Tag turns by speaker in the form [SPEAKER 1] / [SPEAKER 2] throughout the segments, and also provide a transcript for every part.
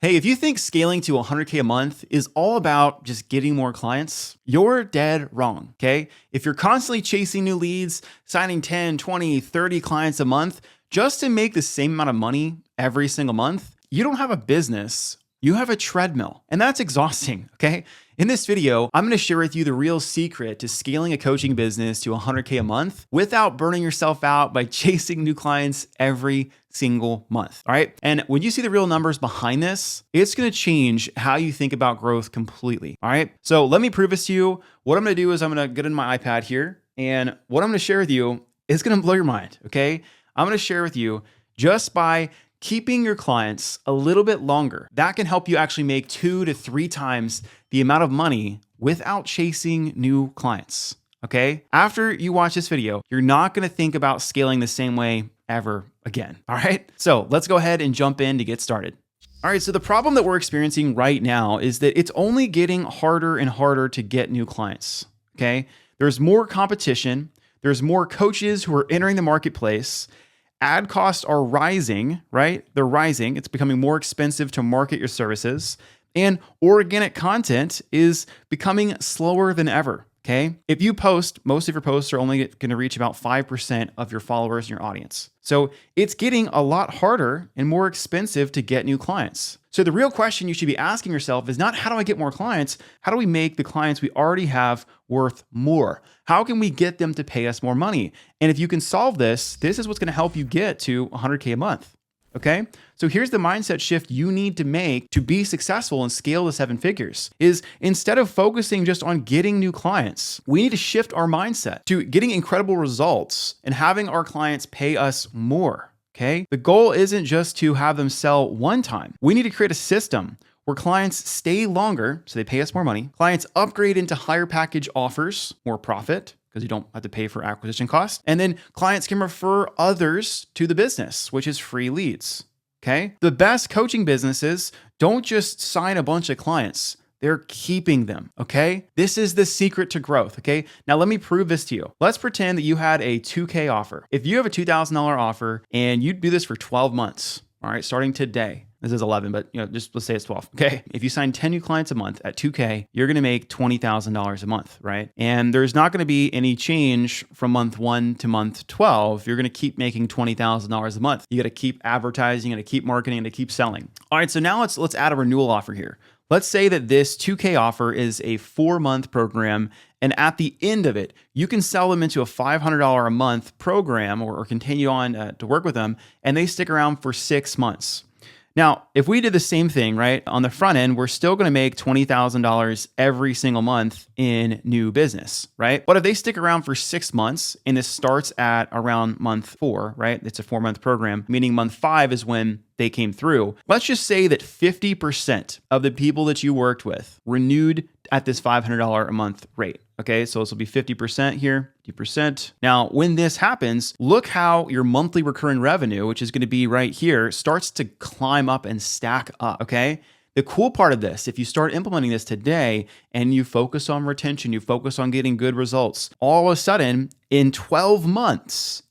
[SPEAKER 1] Hey, if you think scaling to 100K a month is all about just getting more clients, you're dead wrong, okay? If you're constantly chasing new leads, signing 10, 20, 30 clients a month just to make the same amount of money every single month, you don't have a business, you have a treadmill, and that's exhausting, okay? In this video, I'm gonna share with you the real secret to scaling a coaching business to 100K a month without burning yourself out by chasing new clients every single month, all right? And when you see the real numbers behind this, it's gonna change how you think about growth completely, all right? So let me prove this to you. What I'm gonna do is I'm gonna get in my iPad here, and what I'm gonna share with you is gonna blow your mind, okay? I'm gonna share with you just by keeping your clients a little bit longer. That can help you actually make 2 to 3 times the amount of money without chasing new clients, okay? After you watch this video, you're not gonna think about scaling the same way ever again, all right? So let's go ahead and jump in to get started. All right, so the problem that we're experiencing right now is that it's only getting harder and harder to get new clients, okay? There's more competition, there's more coaches who are entering the marketplace. Ad costs are rising, right? They're rising. It's becoming more expensive to market your services. And organic content is becoming slower than ever, okay? If you post, most of your posts are only going to reach about 5% of your followers and your audience. So it's getting a lot harder and more expensive to get new clients. So the real question you should be asking yourself is not how do I get more clients? How do we make the clients we already have worth more? How can we get them to pay us more money? And if you can solve this, this is what's going to help you get to 100K a month. Okay? So here's the mindset shift you need to make to be successful and scale to 7 figures is instead of focusing just on getting new clients, we need to shift our mindset to getting incredible results and having our clients pay us more. Okay? The goal isn't just to have them sell one time. We need to create a system where clients stay longer, so they pay us more money. Clients upgrade into higher package offers, more profit, because you don't have to pay for acquisition costs. And then clients can refer others to the business, which is free leads, okay? The best coaching businesses don't just sign a bunch of clients. They're keeping them, okay? This is the secret to growth, okay? Now let me prove this to you. Let's pretend that you had a 2K offer. If you have a $2,000 offer and you do this for 12 months, all right, starting today, this is 11, but just let's say it's 12. Okay. If you sign 10 new clients a month at 2K, you're going to make $20,000 a month, right? And there's not going to be any change from month 1 to month 12. You're going to keep making $20,000 a month. You got to keep advertising, you got to keep marketing, and to keep selling. All right. So now let's add a renewal offer here. Let's say that this 2K offer is a 4-month program. And at the end of it, you can sell them into a $500 a month program or continue on to work with them. And they stick around for 6 months. Now, if we did the same thing, right, on the front end, we're still going to make $20,000 every single month in new business, right? But if they stick around for 6 months and this starts at around month 4, right? It's a 4-month program, meaning month 5 is when they came through. Let's just say that 50% of the people that you worked with renewed at this $500 a month rate. Okay, so this will be 50% here, 50%. Now, when this happens, look how your monthly recurring revenue, which is going to be right here, starts to climb up and stack up, okay? The cool part of this, if you start implementing this today and you focus on retention, you focus on getting good results, all of a sudden, in 12 months,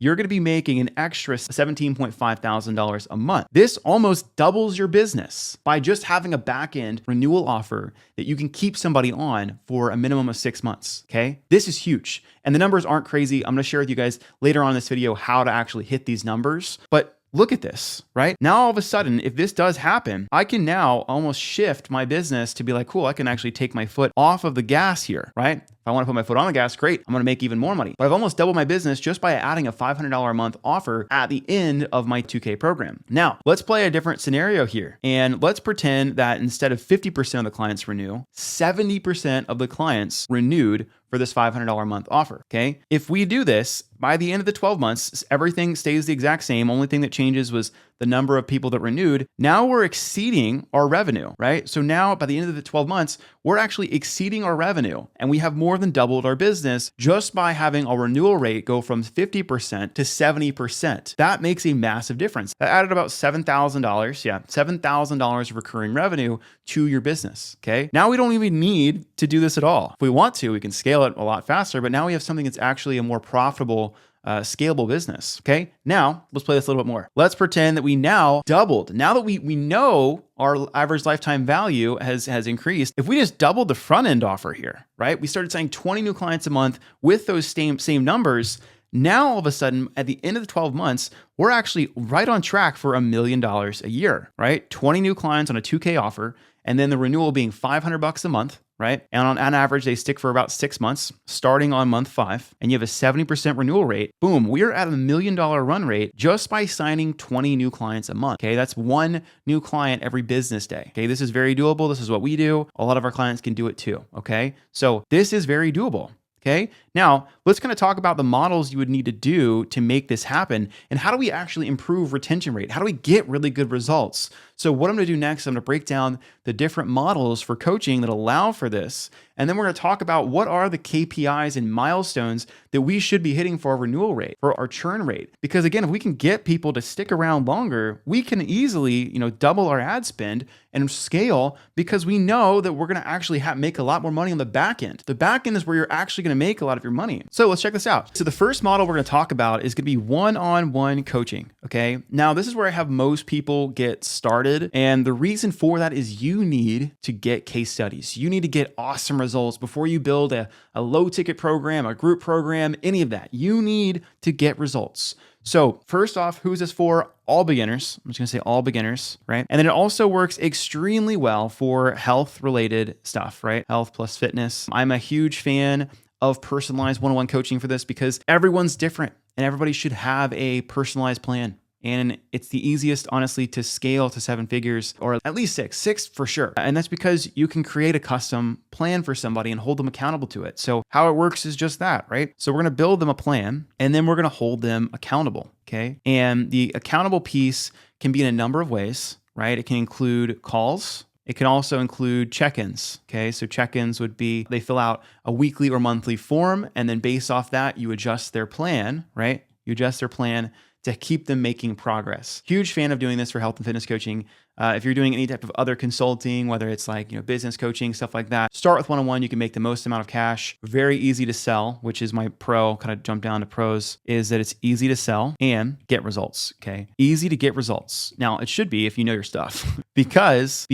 [SPEAKER 1] you're going to be making an extra $17.5 thousand a month. This almost doubles your business by just having a back-end renewal offer that you can keep somebody on for a minimum of 6 months, okay? This is huge. And the numbers aren't crazy. I'm going to share with you guys later on in this video how to actually hit these numbers. But look at this, right? Now, all of a sudden, if this does happen, I can now almost shift my business to be like, cool, I can actually take my foot off of the gas here, right? If I want to put my foot on the gas, great. I'm going to make even more money. But I've almost doubled my business just by adding a $500 a month offer at the end of my 2K program. Now, let's play a different scenario here. And let's pretend that instead of 50% of the clients renew, 70% of the clients renewed for this $500 a month offer, okay? If we do this, by the end of the 12 months, everything stays the exact same. Only thing that changes was the number of people that renewed. Now we're exceeding our revenue, right? So now by the end of the 12 months, we're actually exceeding our revenue and we have more than doubled our business just by having our renewal rate go from 50% to 70%. That makes a massive difference. That added about $7,000, $7,000 of recurring revenue to your business, okay? Now we don't even need to do this at all. If we want to, we can scale it a lot faster, but now we have something that's actually a more profitable scalable business. Okay. Now let's play this a little bit more. Let's pretend that we now doubled. Now that we know our average lifetime value has increased. If we just doubled the front end offer here, right? We started signing 20 new clients a month with those same numbers. Now, all of a sudden, at the end of the 12 months, we're actually right on track for $1 million a year, right? 20 new clients on a 2K offer, and then the renewal being $500 a month, right? And on average, they stick for about 6 months, starting on month 5, and you have a 70% renewal rate. Boom, we are at $1 million run rate just by signing 20 new clients a month. Okay, that's 1 new client every business day. Okay, this is very doable. This is what we do. A lot of our clients can do it too. Okay, so this is very doable. Okay, now let's kind of talk about the models you would need to do to make this happen, and how do we actually improve retention rate? How do we get really good results? So what I'm going to do next, I'm going to break down the different models for coaching that allow for this. And then we're going to talk about what are the KPIs and milestones that we should be hitting for our renewal rate, for our churn rate. Because again, if we can get people to stick around longer, we can easily, double our ad spend and scale, because we know that we're going to actually make a lot more money on the back end. The back end is where you're actually going to make a lot of your money. So let's check this out. So the first model we're going to talk about is going to be one-on-one coaching. Okay. Now this is where I have most people get started. And the reason for that is you need to get case studies. You need to get awesome results before you build a low ticket program, a group program, any of that. You need to get results. So first off, who's this for? All beginners. I'm just gonna say all beginners, right? And then it also works extremely well for health related stuff, right? Health plus fitness. I'm a huge fan of personalized one-on-one coaching for this, because everyone's different and everybody should have a personalized plan. And it's the easiest, honestly, to scale to 7 figures, or at least six for sure. And that's because you can create a custom plan for somebody and hold them accountable to it. So how it works is just that, right? So we're going to build them a plan, and then we're going to hold them accountable. Okay. And the accountable piece can be in a number of ways, right? It can include calls. It can also include check-ins. Okay. So check-ins would be, they fill out a weekly or monthly form, and then based off that, you adjust their plan, right? You adjust their plan to keep them making progress. Huge fan of doing this for health and fitness coaching. If you're doing any type of other consulting, whether it's like, business coaching, stuff like that, start with one-on-one. You can make the most amount of cash. Very easy to sell, which is my pro, kind of jump down to pros, is that it's easy to sell and get results. Okay. Easy to get results. Now it should be if you know your stuff because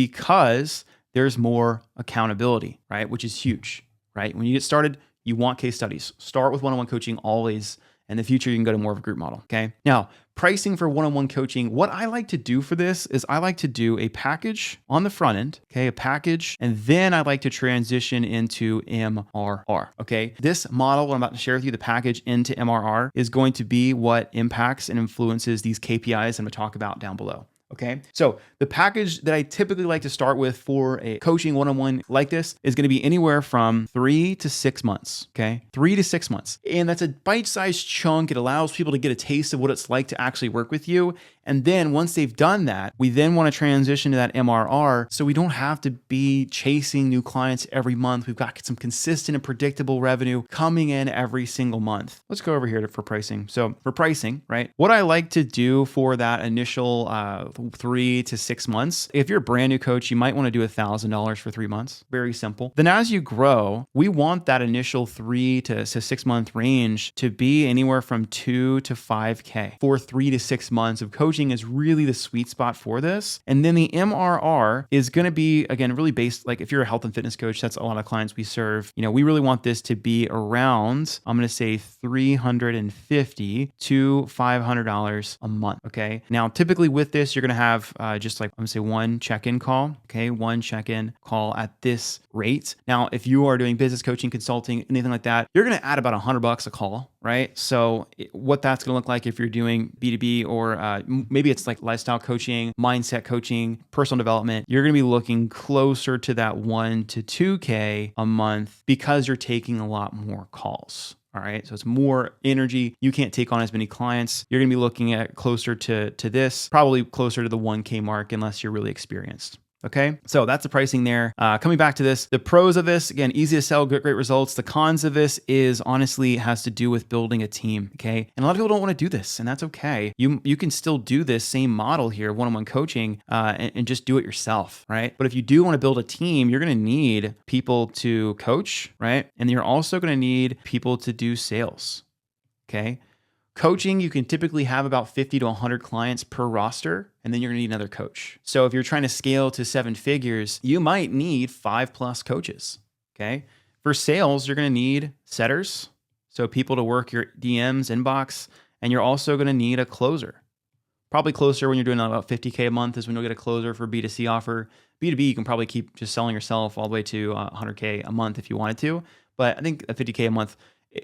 [SPEAKER 1] there's more accountability, right? Which is huge, right? When you get started, you want case studies. Start with one-on-one coaching always. In the future, you can go to more of a group model. Okay. Now, pricing for one-on-one coaching. What I like to do for this is I like to do a package on the front end. Okay. A package. And then I like to transition into MRR. Okay. This model, what I'm about to share with you, the package into MRR, is going to be what impacts and influences these KPIs I'm going to talk about down below. Okay. So the package that I typically like to start with for a coaching one-on-one like this is going to be anywhere from 3 to 6 months. Okay. 3 to 6 months. And that's a bite-sized chunk. It allows people to get a taste of what it's like to actually work with you. And then once they've done that, we then want to transition to that MRR. So we don't have to be chasing new clients every month. We've got some consistent and predictable revenue coming in every single month. Let's go over here for pricing. So for pricing, right? What I like to do for that initial 3 to 6 months, if you're a brand new coach, you might want to do $1,000 for 3 months. Very simple. Then as you grow, we want that initial 3 to 6 month range to be anywhere from 2 to 5K for 3 to 6 months of coaching is really the sweet spot for this. And then the MRR is going to be, again, really based, like if you're a health and fitness coach, that's a lot of clients we serve. We really want this to be around, I'm going to say $350 to $500 a month. Okay. Now, typically with this, you're going to have just like, I'm going to say one check-in call. Okay. One check-in call at this rate. Now, if you are doing business coaching, consulting, anything like that, you're going to add about $100 a call, right? So what that's going to look like if you're doing B2B or maybe it's like lifestyle coaching, mindset coaching, personal development, you're going to be looking closer to that 1 to 2K a month because you're taking a lot more calls. All right. So it's more energy. You can't take on as many clients. You're going to be looking at closer to this, probably closer to the 1K mark unless you're really experienced. Okay, so that's the pricing there. Coming back to this, the pros of this, again, easy to sell, great results. The cons of this is honestly has to do with building a team. Okay, and a lot of people don't want to do this, and that's okay. You can still do this same model here, one-on-one coaching, and just do it yourself, right? But if you do want to build a team, you're going to need people to coach, right? And you're also going to need people to do sales. Okay. Coaching, you can typically have about 50 to 100 clients per roster, and then you're gonna need another coach. So if you're trying to scale to 7 figures, you might need 5+ coaches, okay? For sales, you're gonna need setters, so people to work your DMs, inbox, and you're also gonna need a closer. Probably closer when you're doing about 50K a month is when you'll get a closer for B2C offer. B2B, you can probably keep just selling yourself all the way to 100K a month if you wanted to. But I think a 50K a month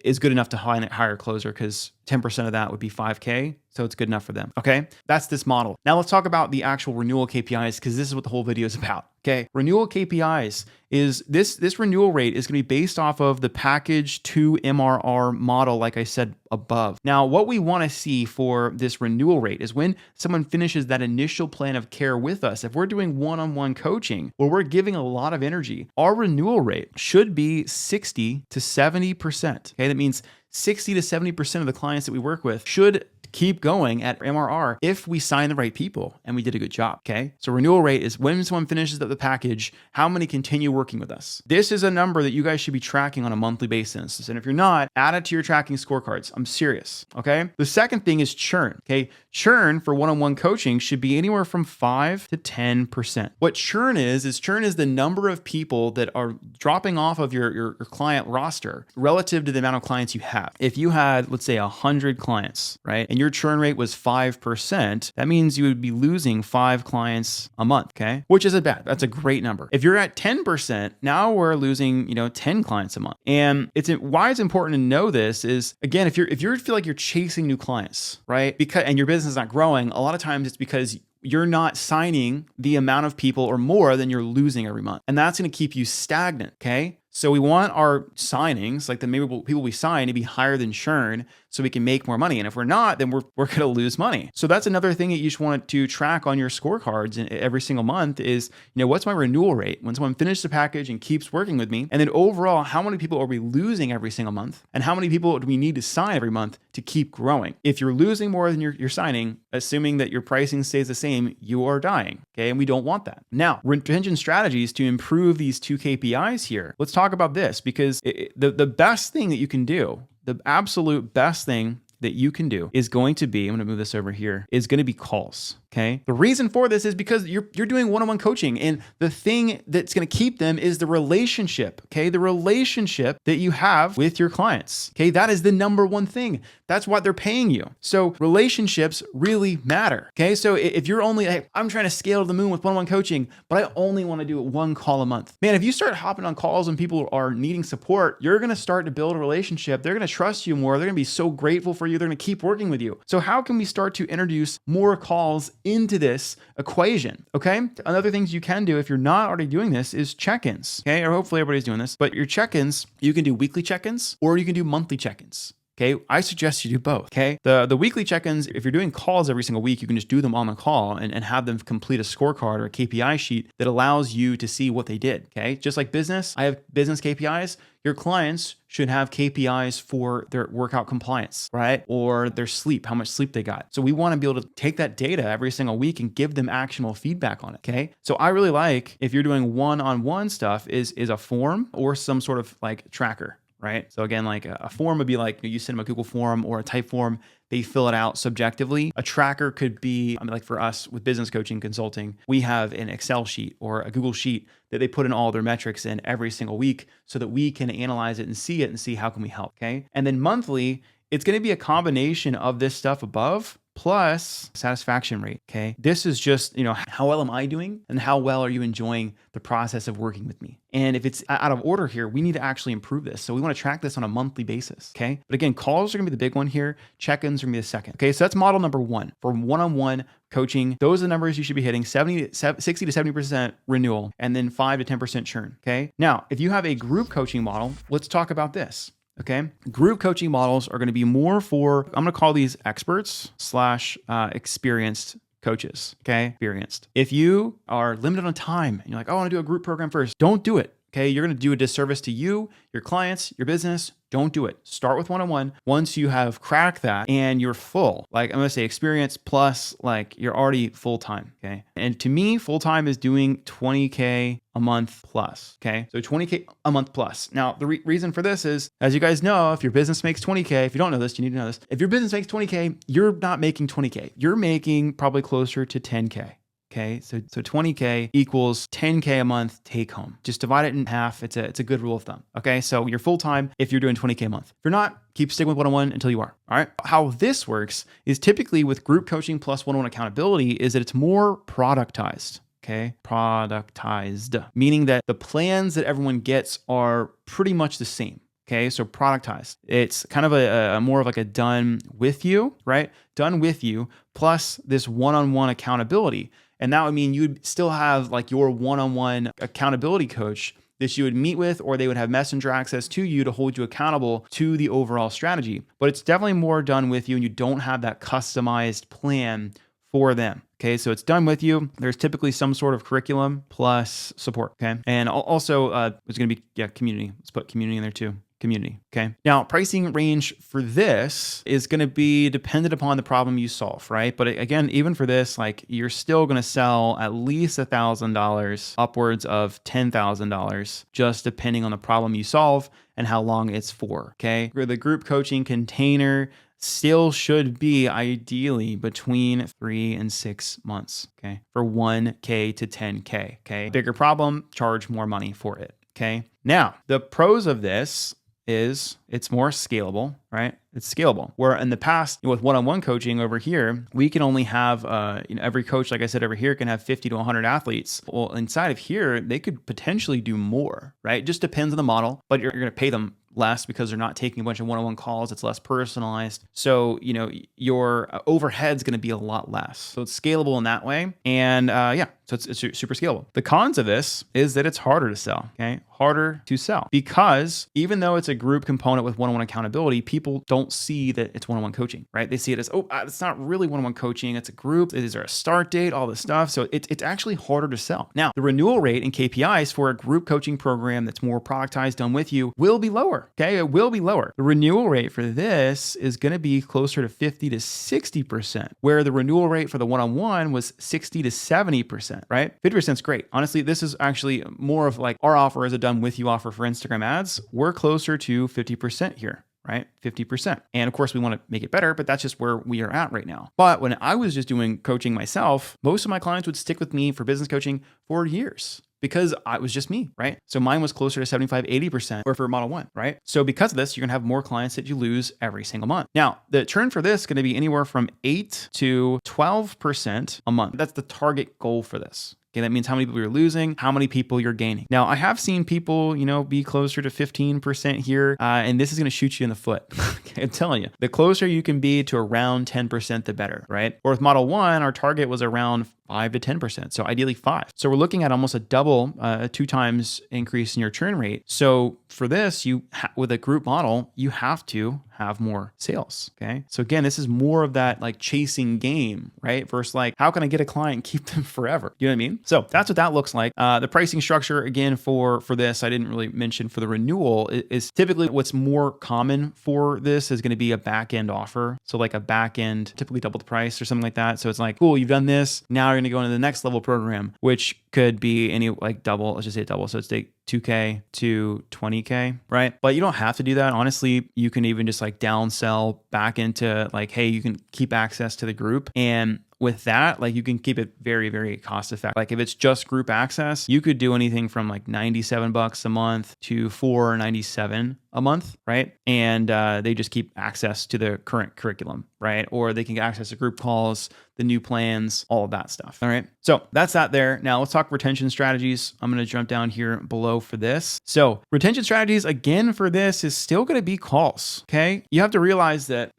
[SPEAKER 1] is good enough to hire a closer because 10% of that would be 5K. So it's good enough for them. Okay. That's this model. Now let's talk about the actual renewal KPIs because this is what the whole video is about. Okay. Renewal KPIs is this renewal rate is going to be based off of the package to MRR model, like I said above. Now, what we want to see for this renewal rate is when someone finishes that initial plan of care with us, if we're doing one-on-one coaching where we're giving a lot of energy, our renewal rate should be 60 to 70%. Okay. That means 60 to 70% of the clients that we work with should keep going at MRR if we sign the right people and we did a good job, okay? So renewal rate is when someone finishes the package, how many continue working with us? This is a number that you guys should be tracking on a monthly basis. And if you're not, add it to your tracking scorecards. I'm serious, okay? The second thing is churn, okay? Churn for one-on-one coaching should be anywhere from 5 to 10%. What churn is the number of people that are dropping off of your client roster relative to the amount of clients you have. If you had, let's say 100 clients, right? And your churn rate was 5%, that means you would be losing 5 clients a month, okay? Which isn't bad. That's a great number. If you're at 10%, now we're losing, 10 clients a month. And why it's important to know this is, again, if you feel like you're chasing new clients, right? And your business is not growing, a lot of times it's because you're not signing the amount of people or more than you're losing every month. And that's going to keep you stagnant, okay? So we want our signings, like the people we sign, to be higher than churn so we can make more money. And if we're not, then we're going to lose money. So that's another thing that you just want to track on your scorecards every single month is, what's my renewal rate when someone finishes the package and keeps working with me? And then overall, how many people are we losing every single month? And how many people do we need to sign every month to keep growing? If you're losing more than you're signing, assuming that your pricing stays the same, you are dying, okay? And we don't want that. Now, retention strategies to improve these 2 KPIs here. Let's talk about this because the best thing that you can do, the absolute best thing that you can do is going to be, I'm going to move this over here, is going to be calls. Okay. The reason for this is because you're doing one-on-one coaching, and the thing that's going to keep them is the relationship. Okay. The relationship that you have with your clients. Okay. That is the number one thing. That's what they're paying you. So relationships really matter. Okay. So if you're only, hey, I'm trying to scale to the moon with one-on-one coaching, but I only want to do 1 call a month. Man, if you start hopping on calls and people are needing support, you're going to start to build a relationship. They're going to trust you more. They're going to be so grateful for you. They're going to keep working with you. So how can we start to introduce more calls into this equation? Okay. Another things you can do if you're not already doing this is check-ins. Okay. Or hopefully everybody's doing this, but your check-ins, you can do weekly check-ins or you can do monthly check-ins. Okay. I suggest you do both. Okay. The weekly check-ins, if you're doing calls every single week, you can just do them on the call and have them complete a scorecard or a KPI sheet that allows you to see what they did. Okay. Just like business, I have business KPIs. Your clients should have KPIs for their workout compliance, right? Or their sleep, how much sleep they got. So we want to be able to take that data every single week and give them actionable feedback on it, okay? So I really like, if you're doing one-on-one stuff, is a form or some sort of like tracker, right? So again, like a form would be like, you send them a Google form or a type form, they fill it out subjectively. A tracker could be, like for us with business coaching consulting, we have an Excel sheet or a Google sheet that they put in all their metrics in every single week so that we can analyze it and see how can we help, okay? And then monthly, it's going to be a combination of this stuff above plus satisfaction rate, okay? This is just, how well am I doing and how well are you enjoying the process of working with me? And if it's out of order here, we need to actually improve this. So we want to track this on a monthly basis, okay? But again, calls are going to be the big one here. Check-ins are going to be the second, okay? So that's model number 1 for one-on-one coaching. Those are the numbers you should be hitting: 60 to 70% renewal and then 5 to 10% churn, okay? Now, if you have a group coaching model, let's talk about this. Okay. Group coaching models are going to be more for, I'm going to call these experts / experienced coaches. Okay. Experienced. If you are limited on time and you're like, oh, I want to do a group program first, don't do it. Okay. You're going to do a disservice to you, your clients, your business. Don't do it. Start with one-on-one. Once you have cracked that and you're full, like I'm going to say experience plus, like you're already full-time. Okay. And to me, full-time is doing 20K a month plus. Okay. So 20K a month plus. Now, the reason for this is, as you guys know, if your business makes 20K, if you don't know this, you need to know this. If your business makes 20K, you're not making 20K. You're making probably closer to 10K. Okay, so 20K equals 10K a month take home. Just divide it in half. It's a good rule of thumb. Okay, so you're full time if you're doing 20K a month. If you're not, keep sticking with one-on-one until you are. All right. How this works is typically with group coaching plus one-on-one accountability is that it's more productized. Okay, productized, meaning that the plans that everyone gets are pretty much the same. Okay, so productized. It's kind of a more of like a done with you, right? Done with you plus this one-on-one accountability. And that would mean you'd still have like your one-on-one accountability coach that you would meet with, or they would have messenger access to you to hold you accountable to the overall strategy. But it's definitely more done with you, and you don't have that customized plan for them. Okay, so it's done with you. There's typically some sort of curriculum plus support. Okay, and also it's going to be community. Let's put community in there too. Community. Okay. Now, pricing range for this is going to be dependent upon the problem you solve, right? But again, even for this, like you're still going to sell at least $1,000, upwards of $10,000, just depending on the problem you solve and how long it's for. Okay. The group coaching container still should be ideally between 3 and 6 months. Okay. For 1K to 10K. Okay. Bigger problem, charge more money for it. Okay. Now, the pros of this is it's more scalable, right? It's scalable. Where in the past, with one-on-one coaching over here, we can only have, every coach, like I said, over here can have 50 to 100 athletes. Well, inside of here, they could potentially do more, right? It just depends on the model, but you're going to pay them less because they're not taking a bunch of one-on-one calls. It's less personalized. So, your overhead's going to be a lot less. So it's scalable in that way. And so it's super scalable. The cons of this is that it's harder to sell, okay? Harder to sell because even though it's a group component with one-on-one accountability, people don't see that it's one-on-one coaching, right? They see it as, it's not really one-on-one coaching. It's a group. Is there a start date? All this stuff. So it's actually harder to sell. Now, the renewal rate and KPIs for a group coaching program that's more productized, done with you, will be lower. Okay, it will be lower. The renewal rate for this is going to be closer to 50 to 60%, where the renewal rate for the one-on-one was 60 to 70%, right? 50% is great. Honestly, this is actually more of like our offer as a done with you offer for Instagram ads. We're closer to 50% here. Right? 50%. And of course we want to make it better, but that's just where we are at right now. But when I was just doing coaching myself, most of my clients would stick with me for business coaching for years because it was just me, right? So mine was closer to 75, 80% or for Model 1, right? So because of this, you're going to have more clients that you lose every single month. Now, the churn for this is going to be anywhere from 8 to 12% a month. That's the target goal for this. Okay, that means how many people you're losing, how many people you're gaining. Now, I have seen people, be closer to 15% here, and this is going to shoot you in the foot. Okay, I'm telling you, the closer you can be to around 10%, the better, right? Or with Model 1, our target was around 5 to 10%. So ideally 5. So we're looking at almost a double, 2 times increase in your churn rate. So for this, with a group model, you have to have more sales. Okay. So again, this is more of that like chasing game, right? Versus like, how can I get a client and keep them forever? You know what I mean? So that's what that looks like. The pricing structure again for this, I didn't really mention for the renewal is typically what's more common for this is going to be a back end offer. So like a back end, typically double the price or something like that. So it's like, cool, you've done this. Now you're going to go into the next level program, which could be any like double, let's just say double. So it's take 2K to 20K, right? But you don't have to do that. Honestly, you can even just like downsell back into like, hey, you can keep access to the group. And with that, like you can keep it very, very cost effective. Like if it's just group access, you could do anything from like $97 a month to $497 a month, right? And they just keep access to the current curriculum, right? Or they can get access to group calls, the new plans, all of that stuff. All right. So that's that there. Now let's talk retention strategies. I'm going to jump down here below for this. So retention strategies, again, for this is still going to be calls. Okay. You have to realize that,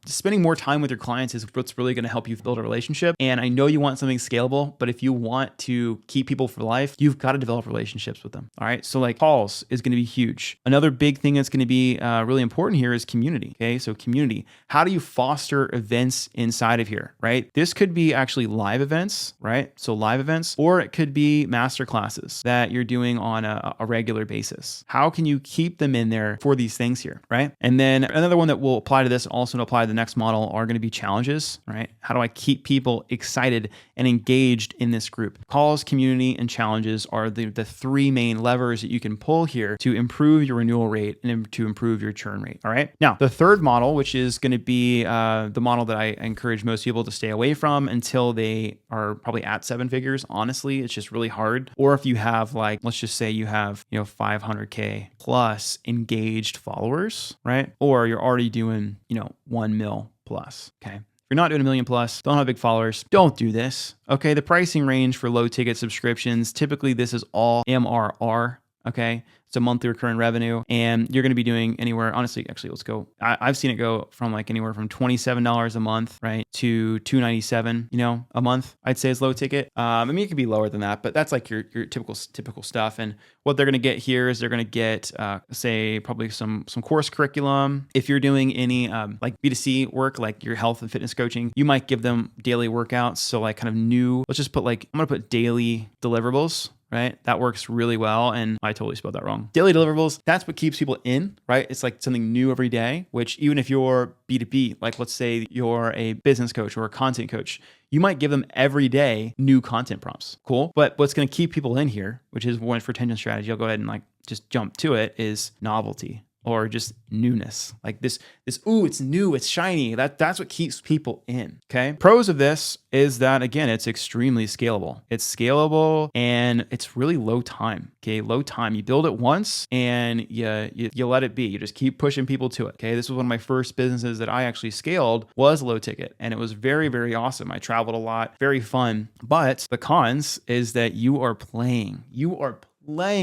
[SPEAKER 1] spending more time with your clients is what's really going to help you build a relationship. And I know you want something scalable, but if you want to keep people for life, you've got to develop relationships with them. All right. So like calls is going to be huge. Another big thing that's going to be really important here is community. Okay. So community, how do you foster events inside of here, right? This could be actually live events, right? So live events, or it could be master classes that you're doing on a regular basis. How can you keep them in there for these things here, right? And then another one that will apply to this, also to apply to the next model, are going to be challenges, right? How do I keep people excited and engaged in this group? Calls, community, and challenges are the three main levers that you can pull here to improve your renewal rate and to improve your churn rate. All right. Now, the third model, which is going to be the model that I encourage most people to stay away from until they are probably at 7 figures. Honestly, it's just really hard. Or if you have, like, let's just say you have, 500K plus engaged followers, right? Or you're already doing, 1 mil plus. Okay. If you're not doing 1 million plus, don't have big followers, don't do this. Okay. The pricing range for low ticket subscriptions, typically this is all MRR. Okay. It's a monthly recurring revenue, and you're going to be doing anywhere, honestly, actually, let's go. I've seen it go from like anywhere from $27 a month, right, to $297, a month, I'd say is low ticket. I mean, it could be lower than that, but that's like your typical stuff. And what they're going to get here is they're going to get, say, probably some course curriculum. If you're doing any like B2C work, like your health and fitness coaching, you might give them daily workouts. So like kind of new, let's just put I'm going to put daily deliverables. Right? That works really well. And I totally spelled that wrong. Daily deliverables, that's what keeps people in, right? It's like something new every day, which even if you're B2B, like let's say you're a business coach or a content coach, you might give them every day new content prompts. Cool. But what's going to keep people in here, which is one for retention strategy, I'll go ahead and just jump to it, is novelty. Or just newness, like this, ooh, it's new, it's shiny. That's what keeps people in. Okay. Pros of this is that, again, it's extremely scalable. It's scalable and it's really low time. Okay. Low time. You build it once and you let it be. You just keep pushing people to it. Okay. This was one of my first businesses that I actually scaled, was low ticket, and it was very, very awesome. I traveled a lot, very fun. But the cons is that you are playing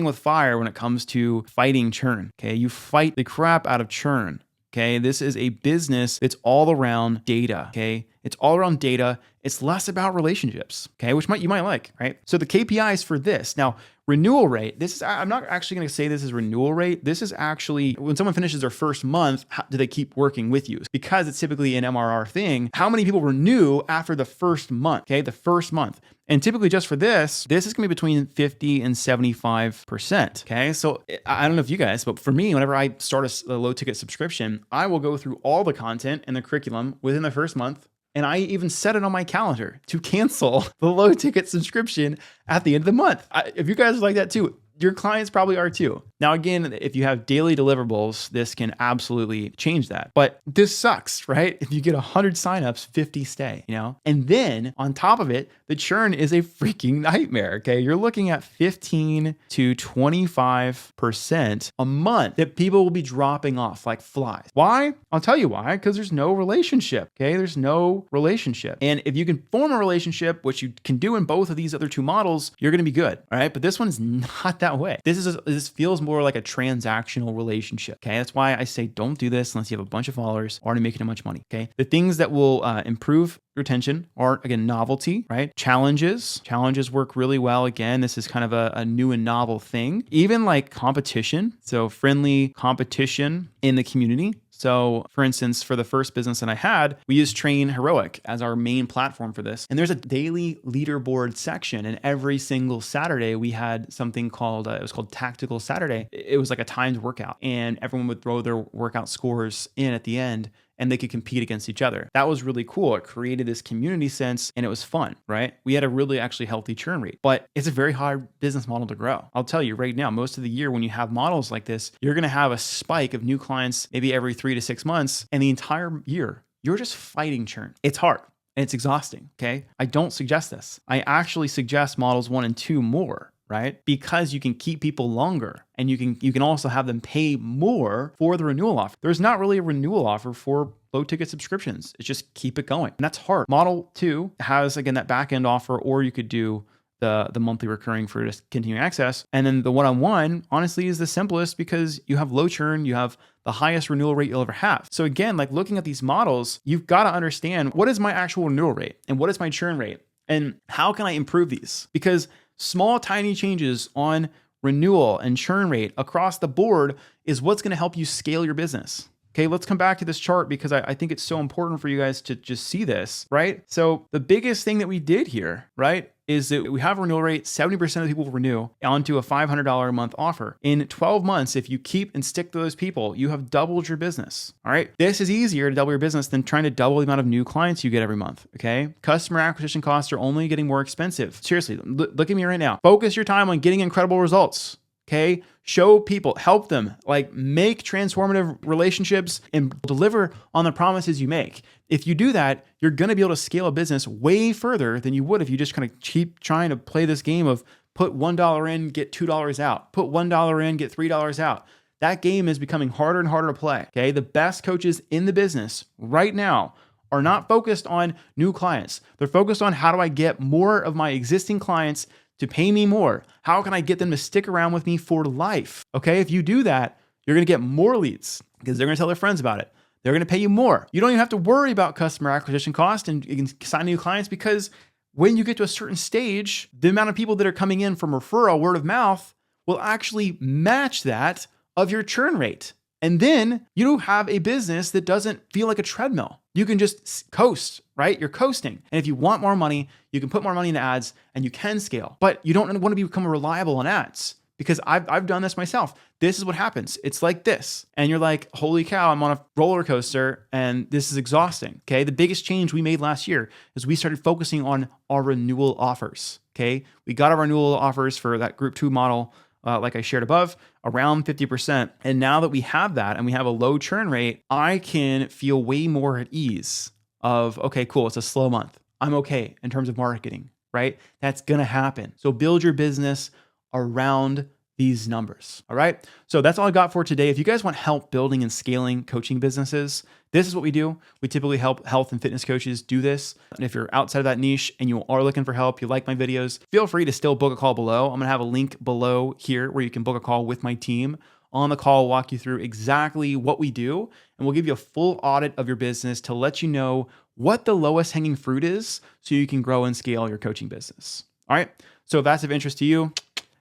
[SPEAKER 1] with fire when it comes to fighting churn. Okay. You fight the crap out of churn. Okay. This is a business that's all around data. Okay. It's all around data. It's less about relationships. Okay. Which you might like, right? So the KPIs for this now, renewal rate, I'm not actually going to say this is renewal rate. This is actually when someone finishes their first month, how do they keep working with you? Because it's typically an MRR thing. How many people renew after the first month? Okay. The first month. And typically just for this is going to be between 50 and 75%. Okay. So I don't know if you guys, but for me, whenever I start a low ticket subscription, I will go through all the content and the curriculum within the first month. And I even set it on my calendar to cancel the low ticket subscription at the end of the month. If you guys are like that too, your clients probably are too. Now, again, if you have daily deliverables, this can absolutely change that. But this sucks, right? If you get 100 signups, 50 stay, And then on top of it, the churn is a freaking nightmare, okay? You're looking at 15 to 25% a month that people will be dropping off like flies. Why? I'll tell you why. Because there's no relationship, okay? There's no relationship. And if you can form a relationship, which you can do in both of these other two models, you're going to be good, all right? But this one's not that way. This feels more like a transactional relationship. Okay. That's why I say don't do this unless you have a bunch of followers already making much money. Okay. The things that will improve retention are, again, novelty, right? Challenges work really well. Again, this is kind of a new and novel thing. Even like competition. So friendly competition in the community. So for instance, for the first business that I had, we used Train Heroic as our main platform for this. And there's a daily leaderboard section. And every single Saturday, we had something called, it was called Tactical Saturday. It was like a timed workout. And everyone would throw their workout scores in at the end, and they could compete against each other. That was really cool. It created this community sense and it was fun, right? We had a really actually healthy churn rate, but it's a very hard business model to grow. I'll tell you right now, most of the year when you have models like this, you're going to have a spike of new clients maybe every 3 to 6 months, and the entire year, you're just fighting churn. It's hard and it's exhausting, okay? I don't suggest this. I actually suggest models 1 and 2 more. Right? Because you can keep people longer, and you can also have them pay more for the renewal offer. There's not really a renewal offer for low ticket subscriptions. It's just keep it going. And that's hard. Model 2 has, again, that back end offer, or you could do the monthly recurring for just continuing access. And then the one-on-one, honestly, is the simplest because you have low churn, you have the highest renewal rate you'll ever have. So again, like looking at these models, you've got to understand, what is my actual renewal rate and what is my churn rate? And how can I improve these? Because small, tiny changes on renewal and churn rate across the board is what's going to help you scale your business. Okay, let's come back to this chart because I think it's so important for you guys to just see this, right? So the biggest thing that we did here, right, is that we have a renewal rate, 70% of people renew onto a $500 a month offer. In 12 months, if you keep and stick to those people, you have doubled your business, all right? This is easier to double your business than trying to double the amount of new clients you get every month, okay? Customer acquisition costs are only getting more expensive. Seriously, look at me right now. Focus your time on getting incredible results. Okay, show people, help them, like make transformative relationships and deliver on the promises you make. If you do that, you're going to be able to scale a business way further than you would if you just kind of keep trying to play this game of put $1 in, get $2 out, put $1 in, get $3 out. That game is becoming harder and harder to play. Okay, the best coaches in the business right now are not focused on new clients. They're focused on how do I get more of my existing clients to pay me more? How can I get them to stick around with me for life? Okay, if you do that, you're gonna get more leads because they're gonna tell their friends about it. They're gonna pay you more. You don't even have to worry about customer acquisition cost and you can sign new clients because when you get to a certain stage, the amount of people that are coming in from referral, word of mouth, will actually match that of your churn rate. And then you have a business that doesn't feel like a treadmill. You can just coast, right? You're coasting. And if you want more money, you can put more money into ads and you can scale. But you don't want to become reliable on ads because I've done this myself. This is what happens. It's like this. And you're like, holy cow, I'm on a roller coaster and this is exhausting. Okay. The biggest change we made last year is we started focusing on our renewal offers. Okay. We got our renewal offers for that group 2 model. Like I shared above, around 50%. And now that we have that and we have a low churn rate, I can feel way more at ease of, okay, cool, it's a slow month. I'm okay in terms of marketing, right? That's gonna happen. So build your business around these numbers, all right? So that's all I got for today. If you guys want help building and scaling coaching businesses, this is what we do. We typically help health and fitness coaches do this. And if you're outside of that niche and you are looking for help, you like my videos, feel free to still book a call below. I'm gonna have a link below here where you can book a call with my team. On the call, we'll walk you through exactly what we do, and we'll give you a full audit of your business to let you know what the lowest hanging fruit is so you can grow and scale your coaching business. All right, so if that's of interest to you,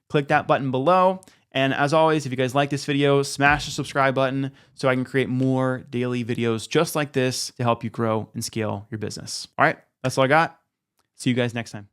[SPEAKER 1] click that button below. And as always, if you guys like this video, smash the subscribe button so I can create more daily videos just like this to help you grow and scale your business. All right, that's all I got. See you guys next time.